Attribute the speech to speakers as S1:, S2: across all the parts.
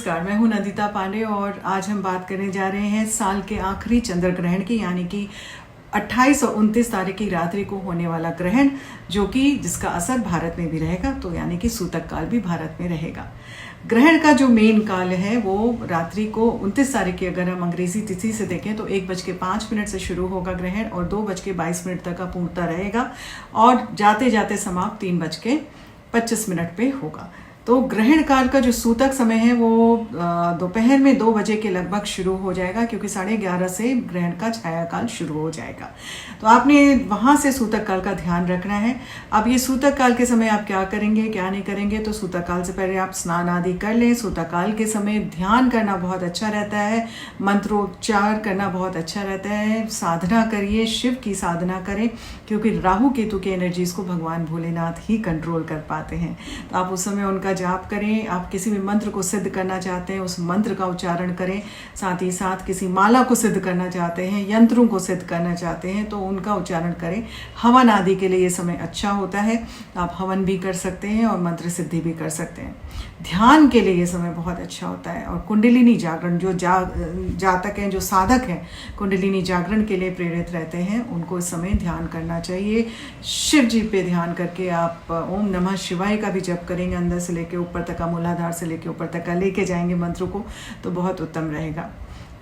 S1: नमस्कार, मैं हूं नंदिता पांडे और आज हम बात करने जा रहे हैं साल के आखिरी चंद्र ग्रहण की, यानी कि 28 और 29 तारीख की रात्रि को होने वाला ग्रहण, जो कि जिसका असर भारत में भी रहेगा, तो यानी कि सूतक काल भी भारत में रहेगा। ग्रहण का जो मेन काल है वो रात्रि को 29 तारीख की अगर हम अंग्रेजी तिथि से देखें तो 1:05 से शुरू होगा ग्रहण और 2:22 तक का पूर्णता रहेगा और जाते जाते समाप्त 3:25 पे होगा। तो ग्रहण काल का जो सूतक समय है वो दोपहर में 2 बजे के लगभग शुरू हो जाएगा, क्योंकि 11:30 से ग्रहण का छाया काल शुरू हो जाएगा। तो आपने वहाँ से सूतक काल का ध्यान रखना है। अब ये सूतक काल के समय आप क्या करेंगे क्या नहीं करेंगे, तो सूतक काल से पहले आप स्नान आदि कर लें। सूतक काल के समय ध्यान करना बहुत अच्छा रहता है, मंत्रोच्चार करना बहुत अच्छा रहता है, साधना करिए, शिव की साधना करें, क्योंकि राहु केतु के एनर्जीज को भगवान भोलेनाथ ही कंट्रोल कर पाते हैं। तो आप उस समय उनका जाप करें। आप किसी भी मंत्र को सिद्ध करना चाहते हैं उस मंत्र का उच्चारण करें, साथ ही साथ किसी माला को सिद्ध करना चाहते हैं, यंत्रों को सिद्ध करना चाहते हैं तो उनका उच्चारण करें। हवन आदि के लिए ये समय अच्छा होता है, तो आप हवन भी कर सकते हैं और मंत्र सिद्धि भी कर सकते हैं। ध्यान के लिए ये समय बहुत अच्छा होता है और कुंडलिनी जागरण, जो जातक हैं, जो साधक हैं, कुंडलिनी जागरण के लिए प्रेरित रहते हैं, उनको इस समय ध्यान करना चाहिए। शिव जी पे ध्यान करके आप ओम नमः शिवाय का भी जप करेंगे, अंदर से लेके ऊपर तक का, मूलाधार से लेके ऊपर तक का लेके जाएंगे मंत्र को, तो बहुत उत्तम रहेगा।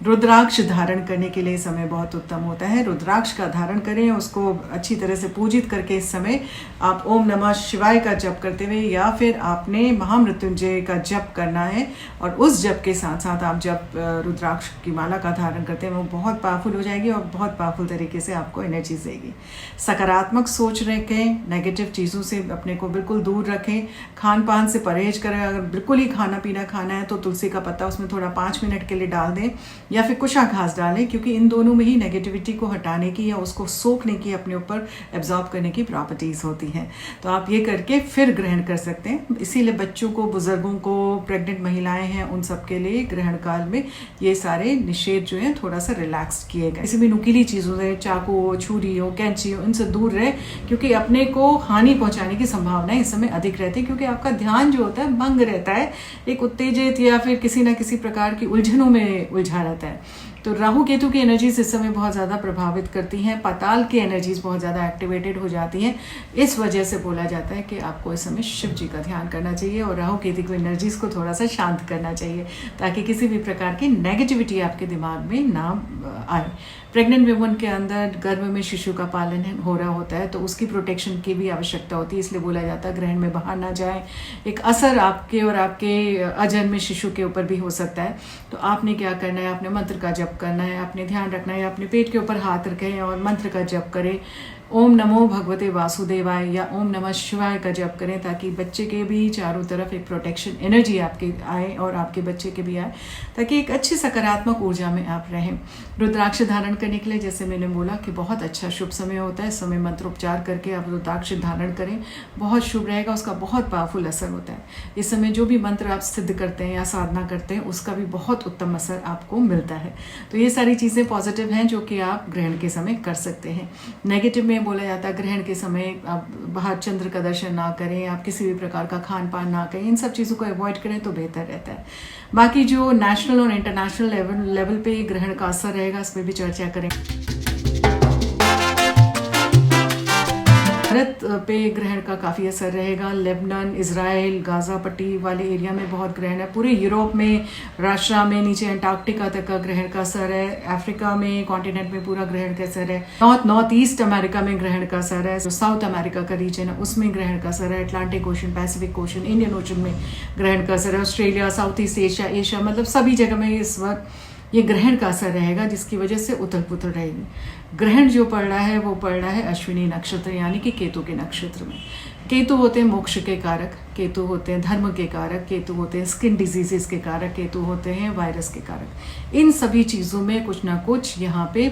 S1: रुद्राक्ष धारण करने के लिए समय बहुत उत्तम होता है। रुद्राक्ष का धारण करें, उसको अच्छी तरह से पूजित करके इस समय आप ओम नमः शिवाय का जप करते हुए या फिर आपने महामृत्युंजय का जप करना है, और उस जप के साथ साथ आप जब रुद्राक्ष की माला का धारण करते हैं वो बहुत पावरफुल हो जाएगी और बहुत पावरफुल तरीके से आपको एनर्जी देगी। सकारात्मक सोच रखें, नेगेटिव चीज़ों से अपने को बिल्कुल दूर रखें, खान पान से परहेज करें। अगर बिल्कुल ही खाना पीना खाना है तो तुलसी का पत्ता उसमें थोड़ा 5 मिनट के लिए डाल दें या फिर कुशा घास डालें, क्योंकि इन दोनों में ही नेगेटिविटी को हटाने की या उसको सोखने की, अपने ऊपर एब्जॉर्ब करने की प्रॉपर्टीज़ होती हैं। तो आप ये करके फिर ग्रहण कर सकते हैं। इसीलिए बच्चों को, बुजुर्गों को, प्रेग्नेंट महिलाएं हैं, उन सब के लिए ग्रहण काल में ये सारे निषेध जो हैं थोड़ा सा रिलैक्स किए गए। किसी भी नुकीली चीज़ों से, चाकू हो, छुरी हो, कैंची हो, इनसे दूर रहे, क्योंकि अपने को हानि पहुंचाने की संभावना इस समय अधिक रहती है, क्योंकि आपका ध्यान जो होता है भंग रहता है, एक उत्तेजित या फिर किसी ना किसी प्रकार की उलझनों में उलझा रहता है। तो राहु केतु की एनर्जीज इस समय बहुत ज़्यादा प्रभावित करती हैं, पाताल की एनर्जीज बहुत ज़्यादा एक्टिवेटेड हो जाती हैं। इस वजह से बोला जाता है कि आपको इस समय शिव जी का ध्यान करना चाहिए और राहु केतु की एनर्जीज को थोड़ा सा शांत करना चाहिए, ताकि किसी भी प्रकार की नेगेटिविटी आपके दिमाग में ना आए। प्रेग्नेंट वुमन के अंदर गर्भ में शिशु का पालन हो रहा होता है, तो उसकी प्रोटेक्शन की भी आवश्यकता होती है, इसलिए बोला जाता है ग्रहण में बाहर ना जाए। एक असर आपके और आपके अजन्मे शिशु के ऊपर भी हो सकता है। तो आपने क्या करना है, अपने मंत्र का जप करना है, अपने ध्यान रखना है, अपने पेट के ऊपर हाथ रखें और मंत्र का जप करें। ओम नमो भगवते वासुदेवाय या ओम नमः शिवाय का जप करें, ताकि बच्चे के भी चारों तरफ एक प्रोटेक्शन एनर्जी आपके आए और आपके बच्चे के भी आए, ताकि एक अच्छी सकारात्मक ऊर्जा में आप रहें। रुद्राक्ष धारण करने के लिए, जैसे मैंने बोला, कि बहुत अच्छा शुभ समय होता है। इस समय मंत्रोपचार करके आप रुद्राक्ष धारण करें, बहुत शुभ रहेगा, उसका बहुत पावरफुल असर होता है। इस समय जो भी मंत्र आप सिद्ध करते हैं या साधना करते हैं, उसका भी बहुत उत्तम असर आपको मिलता है। तो ये सारी चीज़ें पॉजिटिव हैं जो कि आप ग्रहण के समय कर सकते हैं। नेगेटिव में बोला जाता है ग्रहण के समय आप बाहर चंद्र का दर्शन ना करें, आप किसी भी प्रकार का खान पान ना करें, इन सब चीज़ों को अवॉइड करें तो बेहतर रहता है। बाकी जो नेशनल और इंटरनेशनल लेवल पे ग्रहण का असर रहेगा, इस पर भी चर्चा करें। भारत पे ग्रहण का काफ़ी असर रहेगा। लेबनान, इजराइल, गाज़ा पट्टी वाले एरिया में बहुत ग्रहण है। पूरे यूरोप में, रशिया में, नीचे अंटार्कटिका तक का ग्रहण का असर है। अफ्रीका में, कॉन्टिनेंट में पूरा ग्रहण का असर है। नॉर्थ ईस्ट अमेरिका में ग्रहण का असर है। जो साउथ अमेरिका का रीजन है उसमें ग्रहण का असर है। Atlantic ocean, Pacific ocean, Indian ocean में ग्रहण का असर है। ऑस्ट्रेलिया, साउथ ईस्ट एशिया, मतलब सभी जगह में इस वक्त ये ग्रहण का असर रहेगा, जिसकी वजह से उथल पुथल रहेगी। ग्रहण जो पड़ रहा है वो पड़ रहा है अश्विनी नक्षत्र, यानी कि केतु के नक्षत्र में। केतु होते हैं मोक्ष के कारक, केतु होते हैं धर्म के कारक, केतु होते हैं स्किन डिजीजेस के कारक, केतु होते हैं वायरस के कारक। इन सभी चीज़ों में कुछ ना कुछ यहाँ पे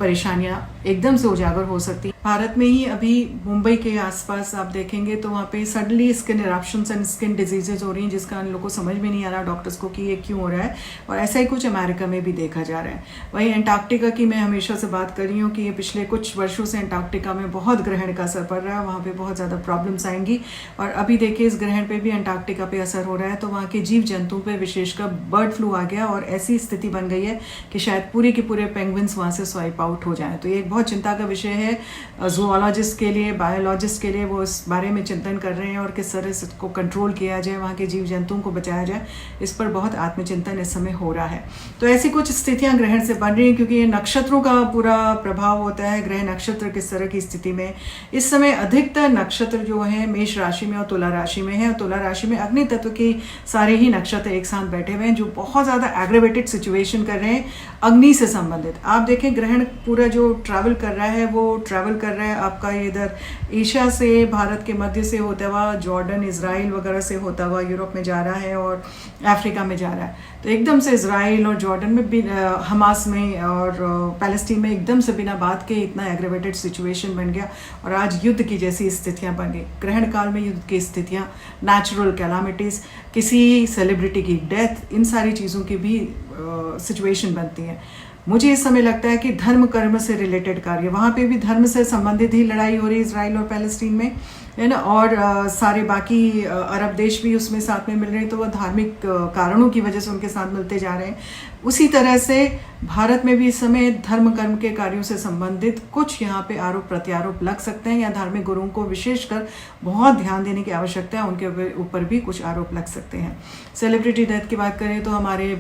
S1: परेशानियाँ एकदम से उजागर हो सकती हैं। भारत में ही अभी मुंबई के आसपास आप देखेंगे तो वहाँ पे suddenly skin eruptions and skin diseases हो रही हैं, जिसका इन लोगों को समझ में नहीं आ रहा डॉक्टर्स को कि ये क्यों हो रहा है। और ऐसा ही कुछ अमेरिका में भी देखा जा रहा है। वहीं एंटार्क्टिका की मैं हमेशा से बात कर रही हूँ कि ये पिछले कुछ वर्षों से एंटार्क्टिका में बहुत ग्रहण का असर पड़ रहा है, वहाँ पे बहुत ज़्यादा प्रॉब्लम्स आएंगी। और अभी देखिए इस ग्रहण पे भी एंटार्क्टिका पे असर हो रहा है, तो वहाँ के जीव जंतु पे विशेषकर बर्ड फ्लू आ गया और ऐसी स्थिति बन गई है कि शायद पूरे के पूरे पेंगुइन्स वहाँ से स्वाइप आउट हो जाएं। तो ये एक बहुत चिंता का विषय है जूलॉजिस्ट के लिए, बायोलॉजिस्ट के लिए। वो इस बारे में चिंतन कर रहे हैं और किस तरह से इसको कंट्रोल किया जाए, वहाँ के जीव जंतुओं को बचाया जाए, इस पर बहुत आत्मचिंतन इस समय हो रहा है। तो ऐसी कुछ स्थितियां ग्रहण से बन रही हैं, क्योंकि ये नक्षत्रों का पूरा प्रभाव होता है। ग्रह नक्षत्र किस तरह की स्थिति में इस समय अधिकतर नक्षत्र जो है मेष राशि में और तुला राशि में है। तुला राशि में अग्नि तत्व के सारे ही नक्षत्र एक साथ बैठे हुए हैं, जो बहुत ज़्यादा एग्रेवेटेड सिचुएशन कर रहे हैं अग्नि से संबंधित। आप देखें ग्रहण पूरा जो ट्रैवल कर रहा है वो ट्रैवल कर रहा है आपका इधर एशिया से, भारत के मध्य से होता हुआ जॉर्डन, इजराइल वगैरह से होता हुआ यूरोप में जा रहा है और अफ्रीका में जा रहा है। तो एकदम से इजराइल और जॉर्डन में भी, हमास में और पैलेस्टीन में एकदम से बिना बात के इतना एग्रेवेटेड सिचुएशन बन गया और आज युद्ध की जैसी स्थितियां बन गई। ग्रहण काल में युद्ध की स्थितियां, नेचुरल कैलामिटीज़, किसी सेलिब्रिटी की डेथ, इन सारी चीज़ों की भी सिचुएशन बनती है। मुझे इस समय लगता है कि धर्म कर्म से रिलेटेड कार्य, वहाँ पे भी धर्म से संबंधित ही लड़ाई हो रही है इजराइल और पैलेस्टीन में, है ना। और सारे बाकी अरब देश भी उसमें साथ में मिल रहे हैं, तो वह धार्मिक कारणों की वजह से उनके साथ मिलते जा रहे हैं। उसी तरह से भारत में भी इस समय धर्म कर्म के कार्यों से संबंधित कुछ यहाँ पे आरोप प्रत्यारोप लग सकते हैं, या धार्मिक गुरुओं को विशेषकर बहुत ध्यान देने की आवश्यकता है, उनके ऊपर भी कुछ आरोप लग सकते हैं। सेलिब्रिटी डेथ की बात करें तो हमारे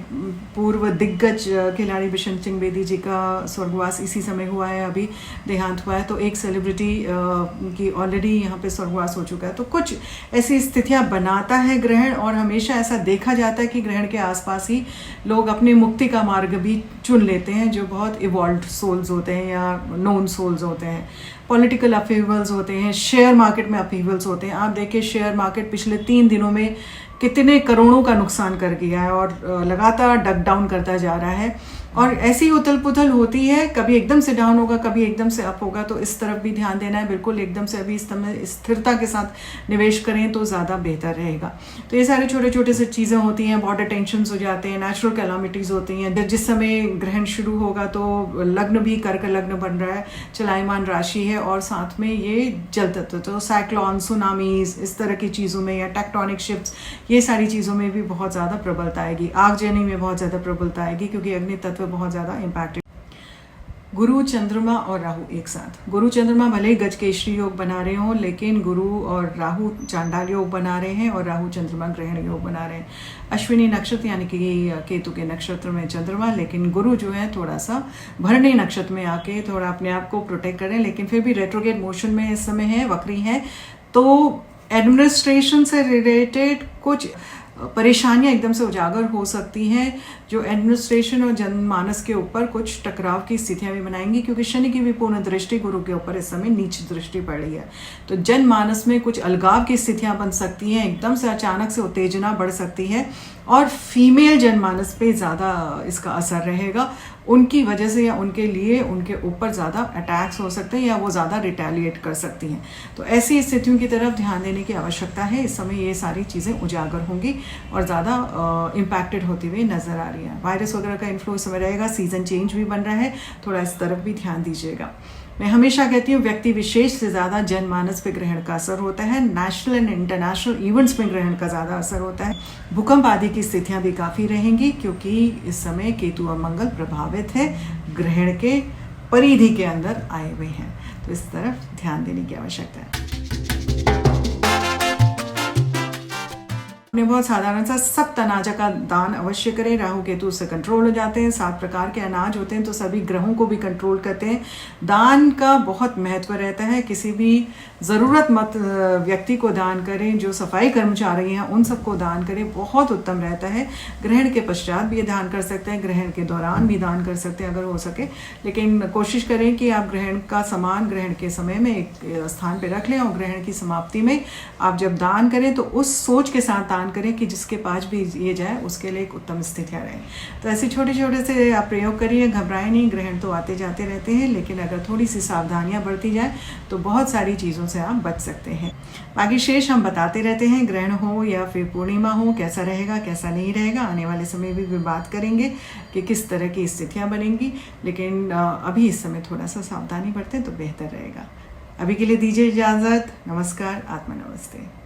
S1: पूर्व दिग्गज खिलाड़ी बिशन सिंह बेदी जी का स्वर्गवास इसी समय हुआ है, अभी देहांत हुआ है। तो एक सेलिब्रिटी की ऑलरेडी यहाँ पे स्वर्गवास हो चुका है। तो कुछ ऐसी स्थितियाँ बनाता है ग्रहण, और हमेशा ऐसा देखा जाता है कि ग्रहण के आसपास ही लोग अपने मुक्ति का मार्ग भी चुन लेते हैं, जो बहुत इवॉल्व्ड सोल्स होते हैं या नोन सोल्स होते हैं। पॉलिटिकल अपहीवल्स होते हैं, शेयर मार्केट में अपहीवल्स होते हैं। आप देखिए शेयर मार्केट पिछले 3 दिनों में कितने करोड़ों का नुकसान कर गया है और लगातार डक डाउन करता जा रहा है। और ऐसी उथल पुथल होती है, कभी एकदम से डाउन होगा, कभी एकदम से अप होगा। तो इस तरफ भी ध्यान देना है, बिल्कुल एकदम से अभी इस समय स्थिरता के साथ निवेश करें तो ज़्यादा बेहतर रहेगा। तो ये सारे छोटे छोटे से चीज़ें होती हैं, बॉर्डर टेंशन्स हो जाते हैं, नेचुरल कैलामिटीज़ होती हैं। जिस समय ग्रहण शुरू होगा तो लग्न भी कर्क लग्न बन रहा है, चलायमान राशि है, और साथ में ये जल तत्व, तो साइक्लोन, सुनामीज, इस तरह की चीज़ों में, या टेक्टोनिक शिफ्ट्स, ये सारी चीज़ों में भी बहुत ज़्यादा प्रबलता आएगी। आगजनी में बहुत ज़्यादा प्रबलता आएगी, क्योंकि अग्नि तत्व बहुत ज़्यादा इम्पैक्टेड। गुरु, चंद्रमा और राहु एक साथ। गुरु चंद्रमा भले ही गजकेशरी योग बना रहे हों, लेकिन गुरु और राहु चांडाल योग बना रहे हैं और राहु चंद्रमा ग्रहण योग बना रहे हैं। अश्विनी नक्षत्र यानी कि केतु के नक्षत्र में चंद्रमा, लेकिन गुरु जो है थोड़ा सा भरणी नक्षत्र में आके थोड़ा अपने आप को प्रोटेक्ट करें, लेकिन फिर भी रेट्रोग्रेड मोशन में इस समय है, वक्री है। तो एडमिनिस्ट्रेशन से रिलेटेड कुछ परेशानियां एकदम से उजागर हो सकती हैं, जो एडमिनिस्ट्रेशन और जनमानस के ऊपर कुछ टकराव की स्थितियां भी बनाएंगी, क्योंकि शनि की भी पूर्ण दृष्टि गुरु के ऊपर इस समय नीच दृष्टि पड़ रही है। तो जनमानस में कुछ अलगाव की स्थितियां बन सकती हैं, एकदम से अचानक से उत्तेजना बढ़ सकती है, और फीमेल जनमानस पे ज़्यादा इसका असर रहेगा। उनकी वजह से या उनके लिए उनके ऊपर ज़्यादा अटैक्स हो सकते हैं, या वो ज़्यादा रिटेलिएट कर सकती हैं। तो ऐसी स्थितियों की तरफ ध्यान देने की आवश्यकता है। इस समय ये सारी चीज़ें उजागर होंगी और ज़्यादा इम्पैक्टेड होती हुई नज़र आ रही है। वायरस वगैरह का इन्फ्लुएंस समय रहेगा, सीजन चेंज भी बन रहा है, थोड़ा इस तरफ भी ध्यान दीजिएगा। मैं हमेशा कहती हूँ व्यक्ति विशेष से ज़्यादा जनमानस पे ग्रहण का असर होता है। नेशनल एंड इंटरनेशनल इवेंट्स में ग्रहण का ज़्यादा असर होता है। भूकंप आदि की स्थितियाँ भी काफ़ी रहेंगी, क्योंकि इस समय केतु और मंगल प्रभावित है, ग्रहण के परिधि के अंदर आए हुए हैं। तो इस तरफ ध्यान देने की आवश्यकता है। बहुत साधारण सा सप्त अनाज का दान अवश्य करें। राहु केतु से कंट्रोल हो जाते हैं। 7 प्रकार के अनाज होते हैं, तो सभी ग्रहों को भी कंट्रोल करते हैं। दान का बहुत महत्व रहता है। किसी भी ज़रूरतमंद व्यक्ति को दान करें, जो सफाई कर्मचारी हैं उन सबको दान करें, बहुत उत्तम रहता है। ग्रहण के पश्चात भी ये दान कर सकते हैं, ग्रहण के दौरान भी दान कर सकते हैं अगर हो सके, लेकिन कोशिश करें कि आप ग्रहण का सामान ग्रहण के समय में एक स्थान पर रख लें, और ग्रहण की समाप्ति में आप जब दान करें तो उस सोच के साथ दान अनुमान करें कि जिसके पास भी ये जाए उसके लिए एक उत्तम स्थितियाँ रहें। तो ऐसे छोटे छोटे से आप प्रयोग करिए, घबराएं नहीं। ग्रहण तो आते जाते रहते हैं, लेकिन अगर थोड़ी सी सावधानियाँ बरती जाए तो बहुत सारी चीज़ों से आप बच सकते हैं। बाकी शेष हम बताते रहते हैं, ग्रहण हो या फिर पूर्णिमा हो, कैसा रहेगा कैसा नहीं रहेगा। आने वाले समय में भी बात करेंगे कि किस तरह की स्थितियाँ बनेंगी, लेकिन अभी इस समय थोड़ा सा सावधानी बरतें तो बेहतर रहेगा। अभी के लिए दीजिए इजाज़त। नमस्कार, आत्मा नमस्ते।